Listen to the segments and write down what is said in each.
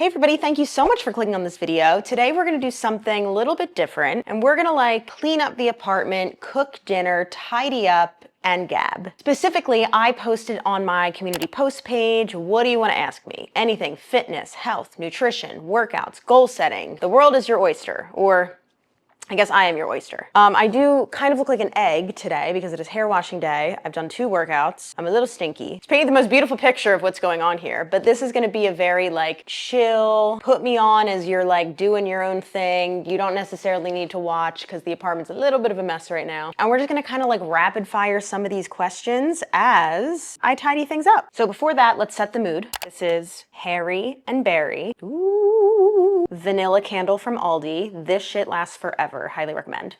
Hey everybody, thank you so much for clicking on this video. Today we're gonna do something a little bit different and we're gonna clean up the apartment, cook dinner, tidy up, and gab. Specifically, I posted on my community post page, what do you wanna ask me? Anything, fitness, health, nutrition, workouts, goal setting. The world is your oyster, or I guess I am your oyster. I do kind of look like an egg today because it is hair washing day. I've done 2 workouts. I'm a little stinky. It's painting the most beautiful picture of what's going on here, but this is gonna be a very chill, put me on as you're doing your own thing. You don't necessarily need to watch because the apartment's a little bit of a mess right now. And we're just gonna kind of rapid fire some of these questions as I tidy things up. So before that, let's set the mood. This is Harry and Barry. Ooh, vanilla candle from Aldi. This shit lasts forever. Highly recommend.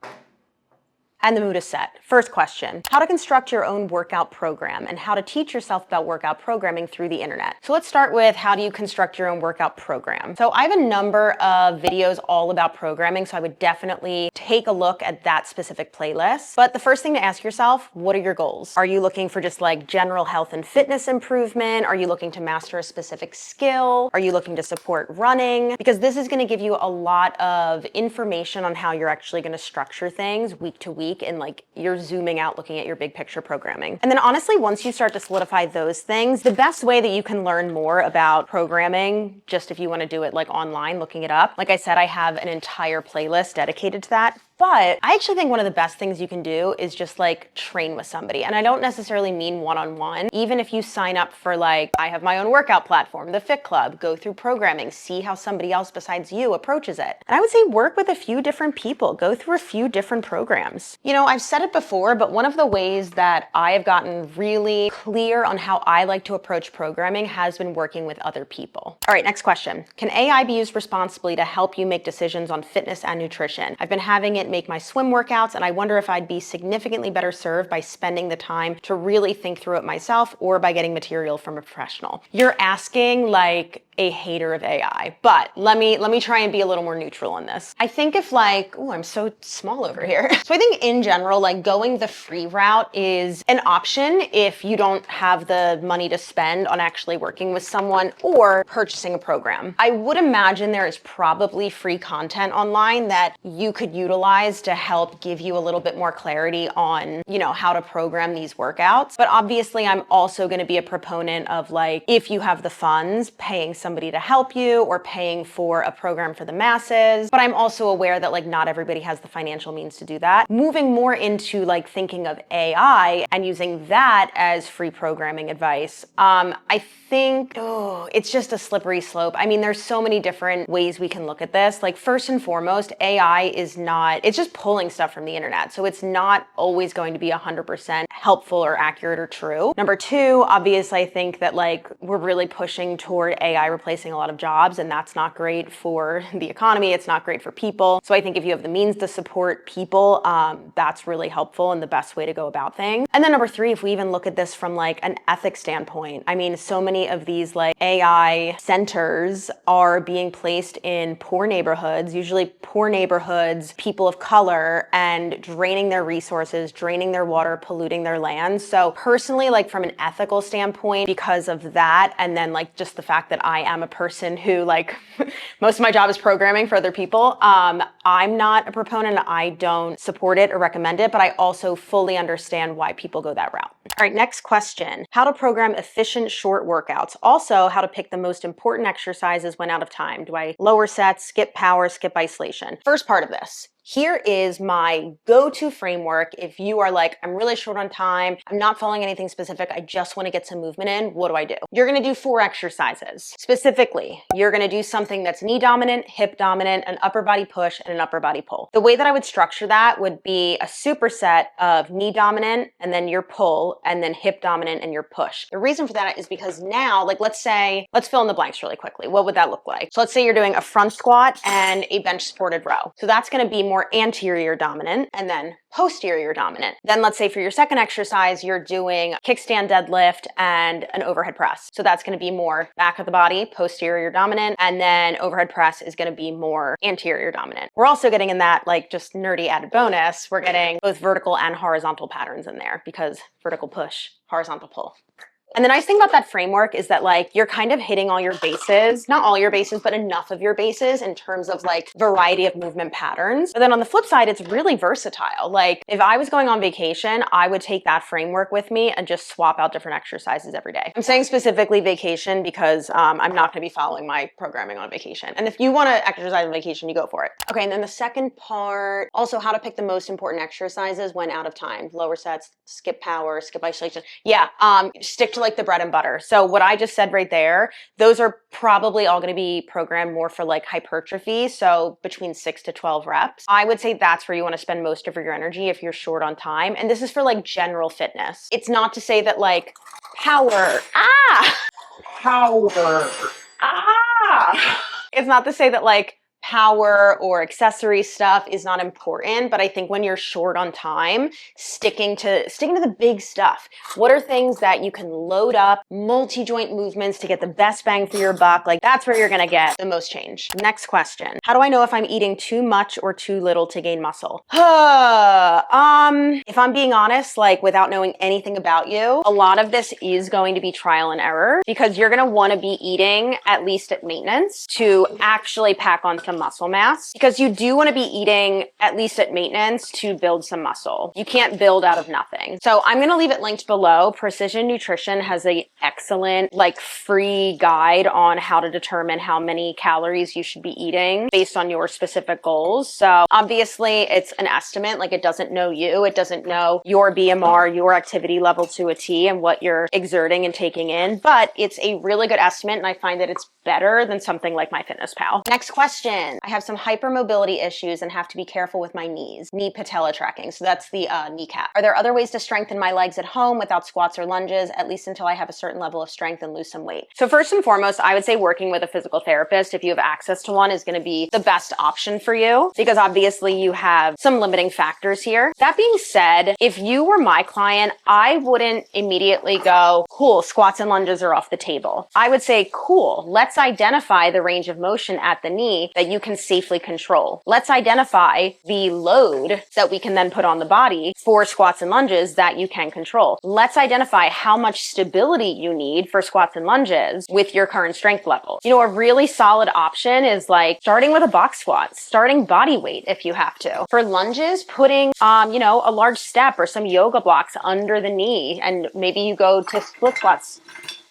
And the mood is set. First question, how to construct your own workout program and how to teach yourself about workout programming through the internet. So let's start with how do you construct your own workout program. So I have a number of videos all about programming, so I would definitely take a look at that specific playlist. But the first thing to ask yourself, what are your goals? Are you looking for just general health and fitness improvement? Are you looking to master a specific skill? Are you looking to support running? Because this is gonna give you a lot of information on how you're actually gonna structure things week to week, and you're zooming out looking at your big picture programming. And then honestly, once you start to solidify those things, the best way that you can learn more about programming, just if you want to do it online, looking it up, like I said, I have an entire playlist dedicated to that. But I actually think one of the best things you can do is just train with somebody. And I don't necessarily mean one-on-one. Even if you sign up for I have my own workout platform, the Fit Club, go through programming, see how somebody else besides you approaches it. And I would say work with a few different people, go through a few different programs. You know, I've said it before, but one of the ways that I have gotten really clear on how I like to approach programming has been working with other people. All right, next question. Can AI be used responsibly to help you make decisions on fitness and nutrition? I've been having it make my swim workouts, and I wonder if I'd be significantly better served by spending the time to really think through it myself or by getting material from a professional. You're asking a hater of AI, but let me try and be a little more neutral on this. I think if oh, I'm so small over here. So I think in general, going the free route is an option if you don't have the money to spend on actually working with someone or purchasing a program. I would imagine there is probably free content online that you could utilize to help give you a little bit more clarity on, how to program these workouts. But obviously I'm also going to be a proponent of if you have the funds, paying somebody to help you or paying for a program for the masses. But I'm also aware that not everybody has the financial means to do that. Moving more into thinking of AI and using that as free programming advice, I think it's just a slippery slope. I mean, there's so many different ways we can look at this. First and foremost, AI is not, it's just pulling stuff from the internet. So it's not always going to be 100% helpful or accurate or true. Number 2, obviously, I think that we're really pushing toward AI replacing a lot of jobs, and that's not great for the economy. It's not great for people. So I think if you have the means to support people, that's really helpful and the best way to go about things. And then number 3, if we even look at this from an ethics standpoint, I mean, so many of these AI centers are being placed in poor neighborhoods, usually poor neighborhoods, people of color, and draining their resources, draining their water, polluting their land. So personally, from an ethical standpoint, because of that, and then just the fact that I am a person who most of my job is programming for other people, I'm not a proponent. I don't support it or recommend it, but I also fully understand why people go that route. All right, next question. How to program efficient short workouts. Also, how to pick the most important exercises when out of time. Do I lower sets, skip power, skip isolation? First part of this. Here is my go-to framework. If you are I'm really short on time, I'm not following anything specific, I just want to get some movement in, what do? You're going to do 4 exercises. Specifically, you're going to do something that's knee dominant, hip dominant, an upper body push, and an upper body pull. The way that I would structure that would be a superset of knee dominant, and then your pull, and then hip dominant and your push. The reason for that is because now, let's fill in the blanks really quickly. What would that look like? So let's say you're doing a front squat and a bench supported row. So that's going to be more anterior dominant and then posterior dominant. Then let's say for your second exercise, you're doing kickstand deadlift and an overhead press. So that's going to be more back of the body, posterior dominant, and then overhead press is going to be more anterior dominant. We're also getting in that just nerdy added bonus, we're getting both vertical and horizontal patterns in there because vertical push, horizontal pull. And the nice thing about that framework is that like you're kind of hitting all your bases, not all your bases, but enough of your bases in terms of like variety of movement patterns. But then on the flip side, it's really versatile. Like if I was going on vacation, I would take that framework with me and just swap out different exercises every day. I'm saying specifically vacation because I'm not going to be following my programming on vacation. And if you want to exercise on vacation, you go for it. Okay, and then the second part, also how to pick the most important exercises when out of time. Lower sets, skip power, skip isolation. Yeah, stick to like the bread and butter. So what I just said right there, those are probably all going to be programmed more for like hypertrophy. So between 6 to 12 reps. I would say that's where you want to spend most of your energy if you're short on time. And this is for like general fitness. It's not to say that like power, it's not to say that like power or accessory stuff is not important, but I think when you're short on time, sticking to the big stuff. What are things that you can load up, multi-joint movements to get the best bang for your buck? Like that's where you're gonna get the most change. Next question. How do I know if I'm eating too much or too little to gain muscle? If I'm being honest, like without knowing anything about you, a lot of this is going to be trial and error because you're gonna wanna be eating at least at maintenance to actually pack on some muscle mass, because you do want to be eating at least at maintenance to build some muscle. You can't build out of nothing. So I'm going to leave it linked below. Precision Nutrition has an excellent like free guide on how to determine how many calories you should be eating based on your specific goals. So obviously it's an estimate, like it doesn't know you, it doesn't know your BMR, your activity level to a T and what you're exerting and taking in, but it's a really good estimate and I find that it's better than something like MyFitnessPal. Next question. I have some hypermobility issues and have to be careful with my knees. Knee patella tracking. So that's the kneecap. Are there other ways to strengthen my legs at home without squats or lunges, at least until I have a certain level of strength and lose some weight? So first and foremost, I would say working with a physical therapist, if you have access to one, is going to be the best option for you because obviously you have some limiting factors here. That being said, if you were my client, I wouldn't immediately go, cool, squats and lunges are off the table. I would say, cool, let's identify the range of motion at the knee that you can safely control. Let's identify the load that we can then put on the body for squats and lunges that you can control. Let's identify how much stability you need for squats and lunges with your current strength level. You know, a really solid option is like starting with a box squat, starting body weight if you have to. For lunges, putting, you know, a large step or some yoga blocks under the knee, and maybe you go to split squats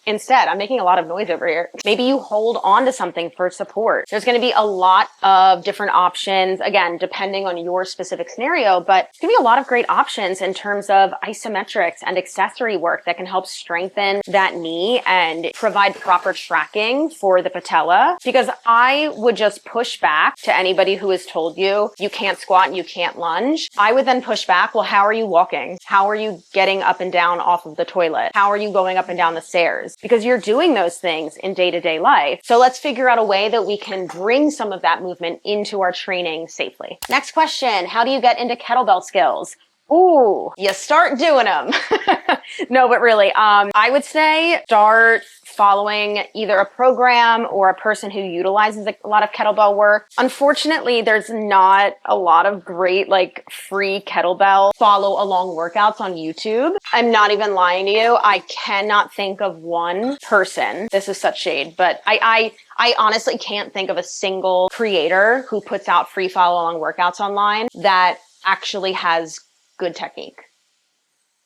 instead. I'm making a lot of noise over here. Maybe you hold on to something for support. There's going to be a lot of different options, again, depending on your specific scenario, but there's going to be a lot of great options in terms of isometrics and accessory work that can help strengthen that knee and provide proper tracking for the patella. Because I would just push back to anybody who has told you you can't squat and you can't lunge. I would then push back, well, how are you walking? How are you getting up and down off of the toilet? How are you going up and down the stairs? Because you're doing those things in day-to-day life. So let's figure out a way that we can bring some of that movement into our training safely. Next question, how do you get into kettlebell skills? Ooh, you start doing them. No, but really, I would say start following either a program or a person who utilizes a lot of kettlebell work. Unfortunately, there's not a lot of great like free kettlebell follow along workouts on YouTube. I'm not even lying to you. I cannot think of one person. This is such shade, but I honestly can't think of a single creator who puts out free follow along workouts online that actually has good technique.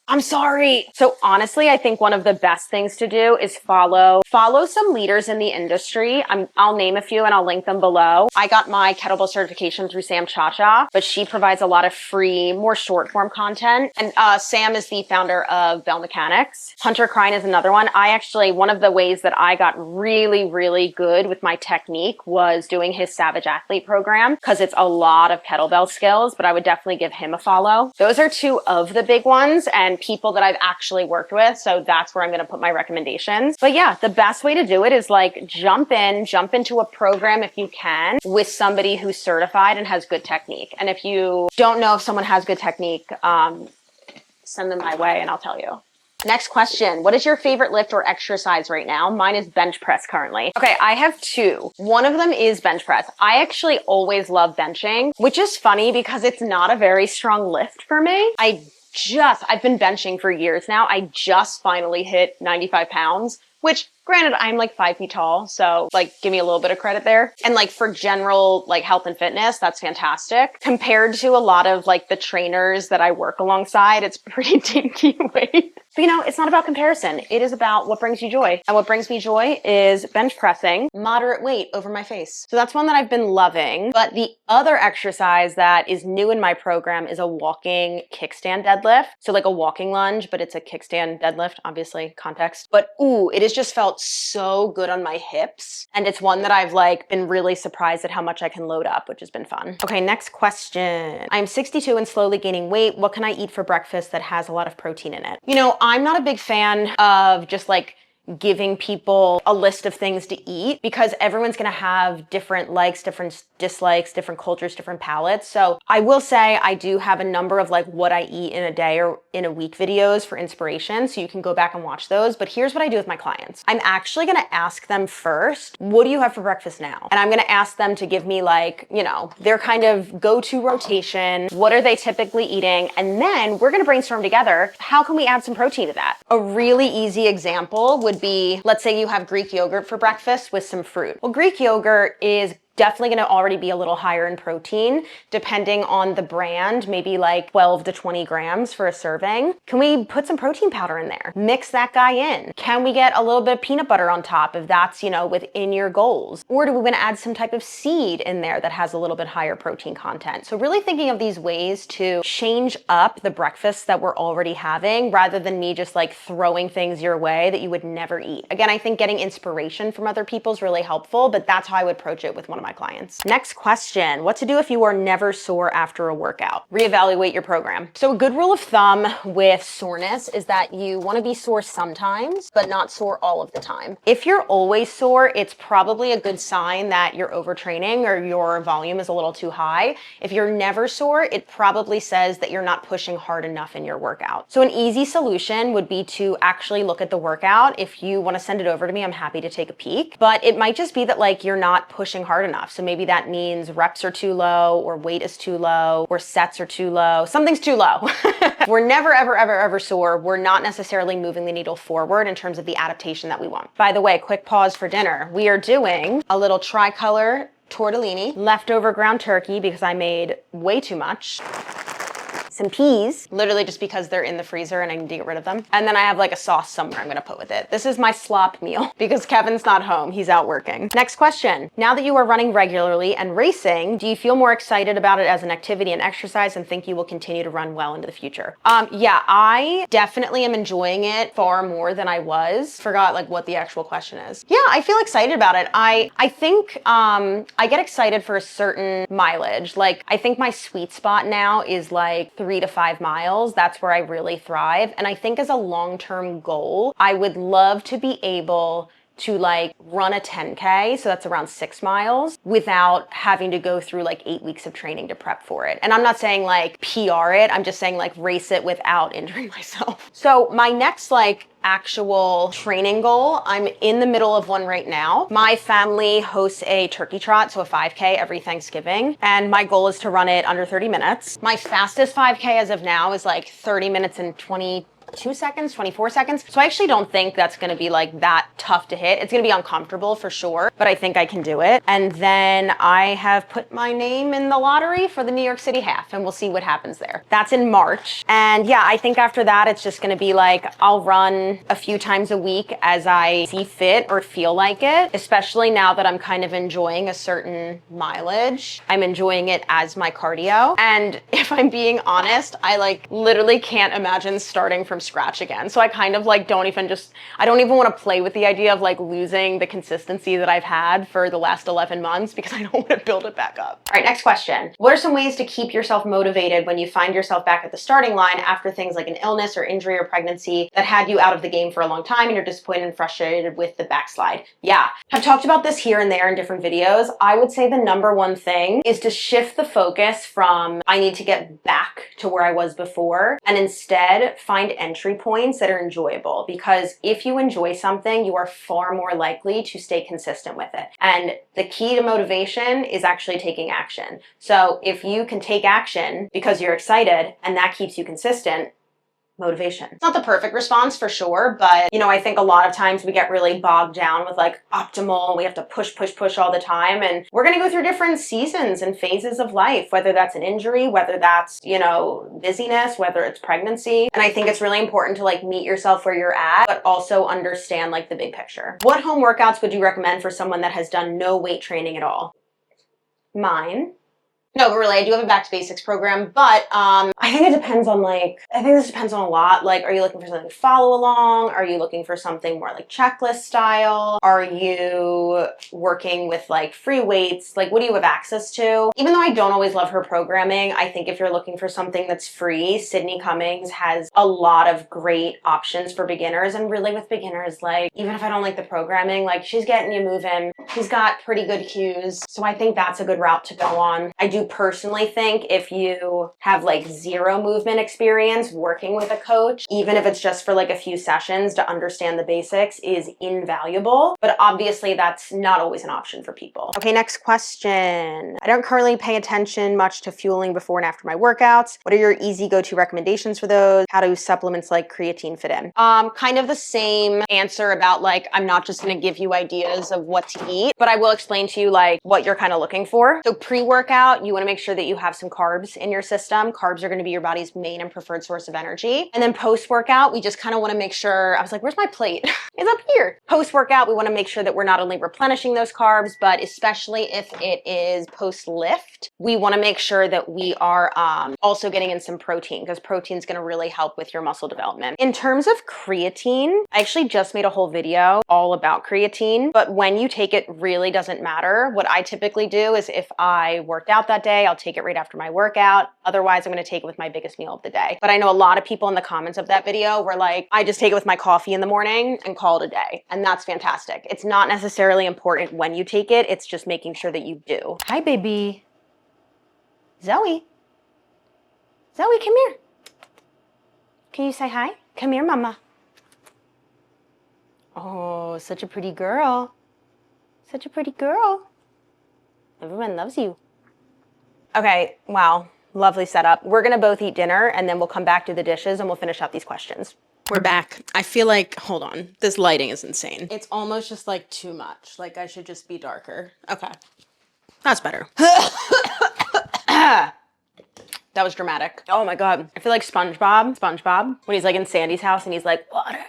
I'm sorry. So honestly, I think one of the best things to do is follow some leaders in the industry. I'll name a few and I'll link them below. I got my kettlebell certification through Sam Chacha, but she provides a lot of free, more short form content. And Sam is the founder of Bell Mechanics. Hunter Krein is another one. One of the ways that I got really, really good with my technique was doing his Savage Athlete program because it's a lot of kettlebell skills, but I would definitely give him a follow. Those are two of the big ones and people that I've actually worked with. So that's where I'm going to put my recommendations. But yeah, the best way to do it is like jump into a program if you can with somebody who's certified and has good technique. And if you don't know if someone has good technique, send them my way and I'll tell you. Next question. What is your favorite lift or exercise right now? Mine is bench press currently. Okay, I have two. One of them is bench press. I actually always love benching, which is funny because it's not a very strong lift for me. I I've been benching for years now. I just finally hit 95 pounds, which granted, I'm like 5 feet tall. So like, give me a little bit of credit there. And like for general like health and fitness, that's fantastic. Compared to a lot of like the trainers that I work alongside, it's pretty dinky weight. But you know, it's not about comparison. It is about what brings you joy. And what brings me joy is bench pressing moderate weight over my face. So that's one that I've been loving. But the other exercise that is new in my program is a walking kickstand deadlift. So like a walking lunge, but it's a kickstand deadlift, obviously context. But ooh, it has just felt so good on my hips. And it's one that I've like been really surprised at how much I can load up, which has been fun. Okay, next question. I'm 62 and slowly gaining weight. What can I eat for breakfast that has a lot of protein in it? You know, I'm not a big fan of just like giving people a list of things to eat because everyone's gonna have different likes, different dislikes, different cultures, different palates. So I will say I do have a number of like what I eat in a day or in a week videos for inspiration. So you can go back and watch those. But here's what I do with my clients. I'm actually gonna ask them first, what do you have for breakfast now? And I'm gonna ask them to give me like, you know, their kind of go-to rotation. What are they typically eating? And then we're gonna brainstorm together. How can we add some protein to that? A really easy example would be, let's say you have Greek yogurt for breakfast with some fruit. Well, Greek yogurt is definitely going to already be a little higher in protein, depending on the brand, maybe like 12 to 20 grams for a serving. Can we put some protein powder in there? Mix that guy in. Can we get a little bit of peanut butter on top if that's, you know, within your goals? Or do we want to add some type of seed in there that has a little bit higher protein content? So really thinking of these ways to change up the breakfast that we're already having rather than me just like throwing things your way that you would never eat. Again, I think getting inspiration from other people is really helpful, but that's how I would approach it with one of my clients. Next question, what to do if you are never sore after a workout? Reevaluate your program. So a good rule of thumb with soreness is that you want to be sore sometimes, but not sore all of the time. If you're always sore, it's probably a good sign that you're overtraining or your volume is a little too high. If you're never sore, it probably says that you're not pushing hard enough in your workout. So an easy solution would be to actually look at the workout. If you want to send it over to me, I'm happy to take a peek, but it might just be that like you're not pushing hard enough. So maybe that means reps are too low or weight is too low or sets are too low. Something's too low. We're never, ever, ever, ever sore. We're not necessarily moving the needle forward in terms of the adaptation that we want. By the way, quick pause for dinner. We are doing a little tricolor tortellini, leftover ground turkey because I made way too much. Some peas, literally just because they're in the freezer and I need to get rid of them. And then I have like a sauce somewhere I'm gonna put with it. This is my slop meal because Kevin's not home, he's out working. Next question, now that you are running regularly and racing, do you feel more excited about it as an activity and exercise and think you will continue to run well into the future? Yeah, I definitely am enjoying it far more than I was. Forgot like what the actual question is. Yeah, I feel excited about it. I think I get excited for a certain mileage. Like I think my sweet spot now is like 3 to 5 miles. That's where I really thrive. And I think as a long-term goal, I would love to be able to like run a 10K, so that's around 6 miles, without having to go through like 8 weeks of training to prep for it. And I'm not saying like PR it, I'm just saying like race it without injuring myself. So my next like actual training goal, I'm in the middle of one right now. My family hosts a turkey trot, so a 5K every Thanksgiving, and my goal is to run it under 30 minutes. My fastest 5K as of now is like 30 minutes and 22 seconds, 24 seconds. So I actually don't think that's gonna be like that tough to hit. It's gonna be uncomfortable for sure, but I think I can do it. And then I have put my name in the lottery for the New York City half and we'll see what happens there. That's in March. And yeah, I think after that, it's just gonna be like, I'll run a few times a week as I see fit or feel like it, especially now that I'm kind of enjoying a certain mileage. I'm enjoying it as my cardio. And if I'm being honest, I like literally can't imagine starting from scratch again. So I kind of like I don't even want to play with the idea of like losing the consistency that I've had for the last 11 months because I don't want to build it back up. All right, next question. What are some ways to keep yourself motivated when you find yourself back at the starting line after things like an illness or injury or pregnancy that had you out of the game for a long time and you're disappointed and frustrated with the backslide? Yeah, I've talked about this here and there in different videos. I would say the number one thing is to shift the focus from I need to get back to where I was before and instead find entry points that are enjoyable, because if you enjoy something, you are far more likely to stay consistent with it. And the key to motivation is actually taking action. So if you can take action because you're excited and that keeps you consistent, motivation. It's not the perfect response for sure, but you know, I think a lot of times we get really bogged down with like optimal, we have to push all the time. And we're going to go through different seasons and phases of life, whether that's an injury, whether that's, you know, busyness, whether it's pregnancy. And I think it's really important to like meet yourself where you're at, but also understand like the big picture. What home workouts would you recommend for someone that has done no weight training at all? Mine. No, but really, I do have a back to basics program, but I think it depends on I think this depends on a lot. Like, are you looking for something to follow along? Are you looking for something more like checklist style? Are you working with like free weights? Like, what do you have access to? Even though I don't always love her programming, I think if you're looking for something that's free, Sydney Cummings has a lot of great options for beginners. And really with beginners, like, even if I don't like the programming, like she's getting you moving. She's got pretty good cues. So I think that's a good route to go on. I do personally think if you have like zero movement experience working with a coach, even if it's just for like a few sessions to understand the basics is invaluable. But obviously that's not always an option for people. Okay, next question. I don't currently pay attention much to fueling before and after my workouts. What are your easy go-to recommendations for those? How do supplements like creatine fit in? Kind of the same answer about like, I'm not just gonna give you ideas of what to eat, but I will explain to you like what you're kind of looking for. So pre-workout, you want to make sure that you have some carbs in your system. Carbs are going to be your body's main and preferred source of energy. And then post-workout, we just kind of want to make sure, I was like, where's my plate? It's up here. Post-workout, we want to make sure that we're not only replenishing those carbs, but especially if it is post-lift, we want to make sure that we are also getting in some protein because protein is going to really help with your muscle development. In terms of creatine, I actually just made a whole video all about creatine, but when you take it really doesn't matter. What I typically do is if I worked out that day, I'll take it right after my workout. Otherwise, I'm going to take it with my biggest meal of the day. But I know a lot of people in the comments of that video were like, I just take it with my coffee in the morning and call it a day. And that's fantastic. It's not necessarily important when you take it. It's just making sure that you do. Hi, baby. Zoe. Zoe, come here. Can you say hi? Come here, mama. Oh, such a pretty girl. Such a pretty girl. Everyone loves you. Okay, wow, lovely setup. We're gonna both eat dinner and then we'll come back to the dishes and we'll finish out these questions. We're back. I feel like, hold on, this lighting is insane. It's almost just like too much. Like I should just be darker. Okay, that's better. That was dramatic. Oh my God, I feel like SpongeBob, when he's like in Sandy's house and he's like, water.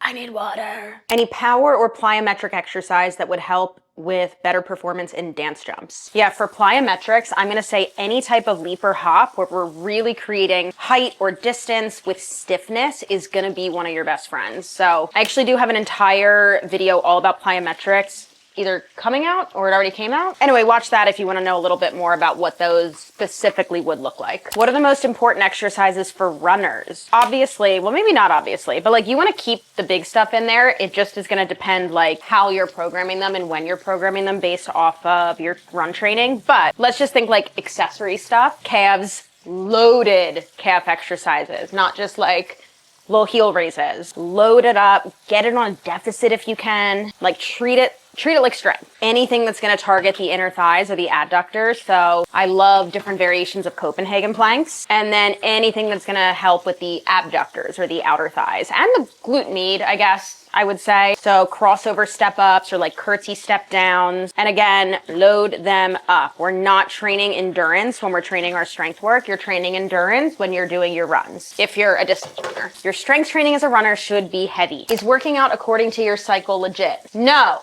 I need water. Any power or plyometric exercise that would help with better performance in dance jumps? Yeah, for plyometrics, I'm gonna say any type of leap or hop where we're really creating height or distance with stiffness is gonna be one of your best friends. So I actually do have an entire video all about plyometrics, either coming out or it already came out. Anyway, watch that if you want to know a little bit more about what those specifically would look like. What are the most important exercises for runners? Obviously, well, maybe not obviously, but like you want to keep the big stuff in there. It just is going to depend like how you're programming them and when you're programming them based off of your run training. But let's just think like accessory stuff, calves, loaded calf exercises, not just like little heel raises. Load it up, get it on a deficit if you can, like treat it like strength. Anything that's gonna target the inner thighs or the adductors. So I love different variations of Copenhagen planks. And then anything that's gonna help with the abductors or the outer thighs and the glute med, I guess I would say. So crossover step ups or like curtsy step downs. And again, load them up. We're not training endurance when we're training our strength work. You're training endurance when you're doing your runs. If you're a distance runner, your strength training as a runner should be heavy. Is working out according to your cycle legit? No.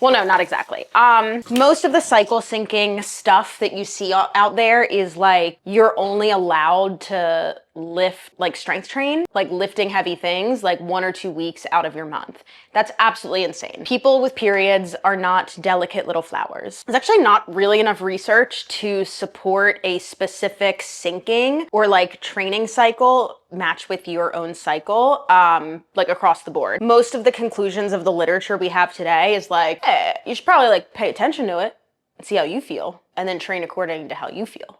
Well, no, not exactly. Most of the cycle syncing stuff that you see out there is like, you're only allowed to lift, like strength train, like lifting heavy things, like 1 or 2 weeks out of your month. That's absolutely insane. People with periods are not delicate little flowers. There's actually not really enough research to support a specific syncing or like training cycle match with your own cycle, like across the board. Most of the conclusions of the literature we have today is like, hey, you should probably like pay attention to it and see how you feel and then train according to how you feel.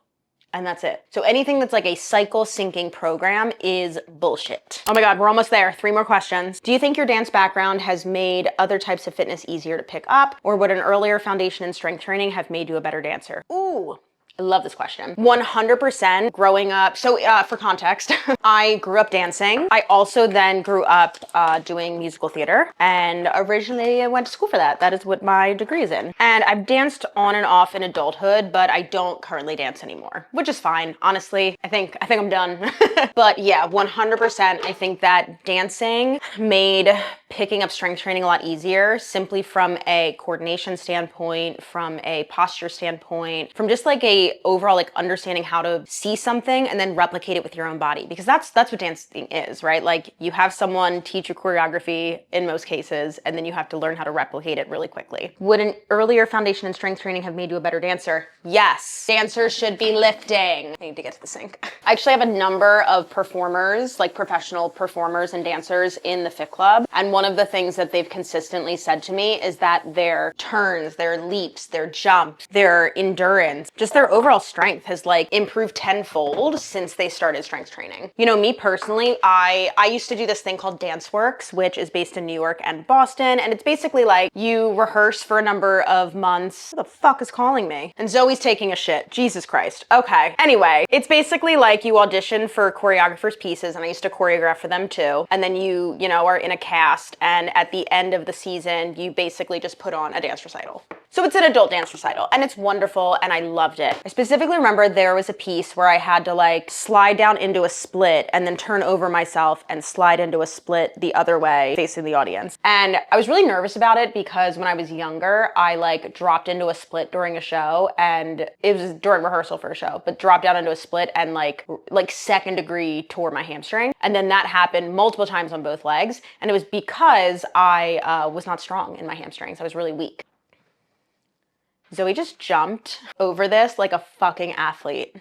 And that's it. So anything that's like a cycle syncing program is bullshit. Oh my God, we're almost there. 3 more questions. Do you think your dance background has made other types of fitness easier to pick up, or would an earlier foundation in strength training have made you a better dancer? Ooh, I love this question. 100% growing up. So for context, I grew up dancing. I also then grew up doing musical theater, and originally I went to school for that. That is what my degree is in. And I've danced on and off in adulthood, but I don't currently dance anymore, which is fine. Honestly, I think I'm done. But yeah, 100%. I think that dancing made picking up strength training a lot easier, simply from a coordination standpoint, from a posture standpoint, from just like a overall like understanding how to see something and then replicate it with your own body, because that's what dancing is, right? Like you have someone teach you choreography in most cases, and then you have to learn how to replicate it really quickly. Would an earlier foundation in strength training have made you a better dancer? Yes. Dancers should be lifting. I need to get to the sink. I actually have a number of performers, like professional performers and dancers in the Fit Club, and one of the things that they've consistently said to me is that their turns, their leaps, their jumps, their endurance, just their overall strength has like improved tenfold since they started strength training. You know, me personally, I used to do this thing called Dance Works, which is based in New York and Boston, and it's basically like you rehearse for a number of months. Who the fuck is calling me? And Zoe's taking a shit. Jesus Christ. Okay. Anyway, it's basically like you audition for choreographers' pieces, and I used to choreograph for them too. And then you know, are in a cast, and at the end of the season, you basically just put on a dance recital. So it's an adult dance recital, and it's wonderful, and I loved it. I specifically remember there was a piece where I had to like slide down into a split and then turn over myself and slide into a split the other way facing the audience. And I was really nervous about it because when I was younger, I like dropped into a split during a show, and it was during rehearsal for a show, but dropped down into a split and like second degree tore my hamstring. And then that happened multiple times on both legs, and it was because I was not strong in my hamstrings. I was really weak. Zoe just jumped over this like a fucking athlete.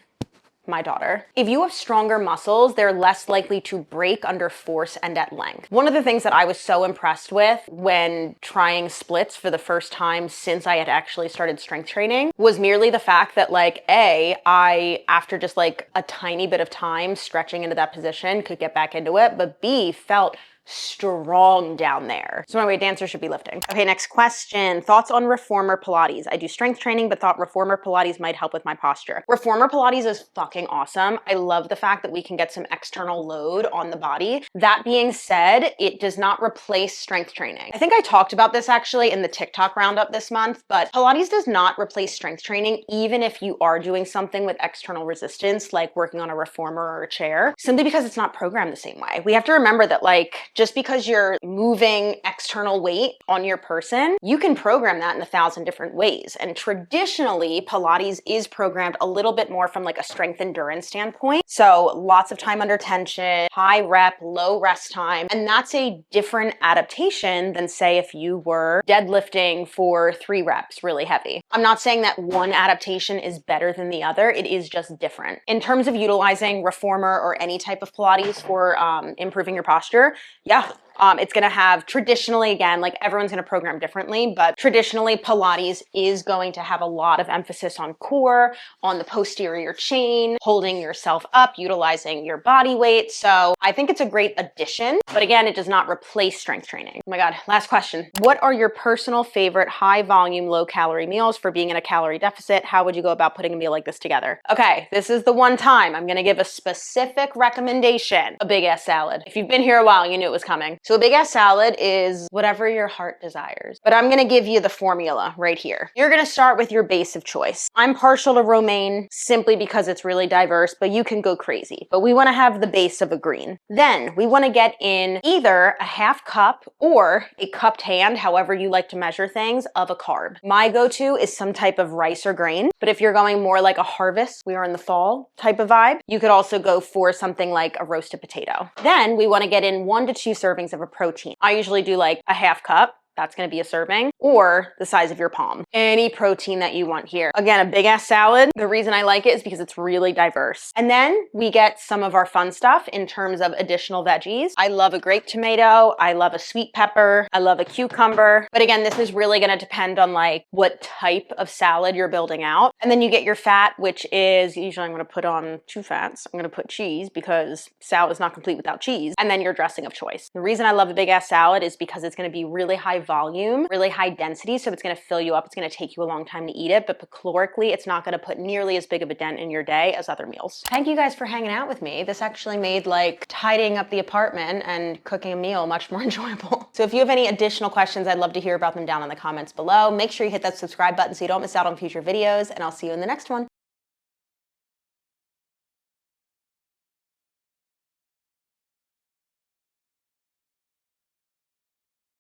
My daughter. If you have stronger muscles, they're less likely to break under force and at length. One of the things that I was so impressed with when trying splits for the first time since I had actually started strength training was merely the fact that like, I, after just like a tiny bit of time stretching into that position, could get back into it, but B, felt strong down there. So anyway, dancers should be lifting. Okay, next question. Thoughts on reformer Pilates? I do strength training, but thought reformer Pilates might help with my posture. Reformer Pilates is fucking awesome. I love the fact that we can get some external load on the body. That being said, it does not replace strength training. I think I talked about this actually in the TikTok roundup this month, but Pilates does not replace strength training, even if you are doing something with external resistance, like working on a reformer or a chair, simply because it's not programmed the same way. We have to remember that like, just because you're moving external weight on your person, you can program that in 1,000 different ways. And traditionally, Pilates is programmed a little bit more from like a strength endurance standpoint. So lots of time under tension, high rep, low rest time. And that's a different adaptation than say if you were deadlifting for 3 reps really heavy. I'm not saying that one adaptation is better than the other. It is just different. In terms of utilizing reformer or any type of Pilates for improving your posture, yeah, it's going to have traditionally, again, like everyone's going to program differently, but traditionally Pilates is going to have a lot of emphasis on core, on the posterior chain, holding yourself up, utilizing your body weight. So I think it's a great addition, but again, it does not replace strength training. Oh my God, last question. What are your personal favorite high volume, low calorie meals for being in a calorie deficit? How would you go about putting a meal like this together? Okay, this is the one time I'm going to give a specific recommendation, a big ass salad. If you've been here a while, you knew it was coming. So a big ass salad is whatever your heart desires, but I'm gonna give you the formula right here. You're gonna start with your base of choice. I'm partial to romaine simply because it's really diverse, but you can go crazy. But we wanna have the base of a green. Then we wanna get in either a half cup or a cupped hand, however you like to measure things, of a carb. My go-to is some type of rice or grain, but if you're going more like a harvest, we are in the fall type of vibe, you could also go for something like a roasted potato. Then we wanna get in 1 to 2 servings of a protein. I usually do like a half cup. That's going to be a serving, or the size of your palm. Any protein that you want here. Again, a big ass salad. The reason I like it is because it's really diverse. And then we get some of our fun stuff in terms of additional veggies. I love a grape tomato. I love a sweet pepper. I love a cucumber. But again, this is really going to depend on like what type of salad you're building out. And then you get your fat, which is usually I'm going to put on 2 fats. I'm going to put cheese because salad is not complete without cheese. And then your dressing of choice. The reason I love a big ass salad is because it's going to be really high volume, really high density. So it's going to fill you up. It's going to take you a long time to eat it. But calorically, it's not going to put nearly as big of a dent in your day as other meals. Thank you guys for hanging out with me. This actually made like tidying up the apartment and cooking a meal much more enjoyable. So if you have any additional questions, I'd love to hear about them down in the comments below. Make sure you hit that subscribe button so you don't miss out on future videos, and I'll see you in the next one.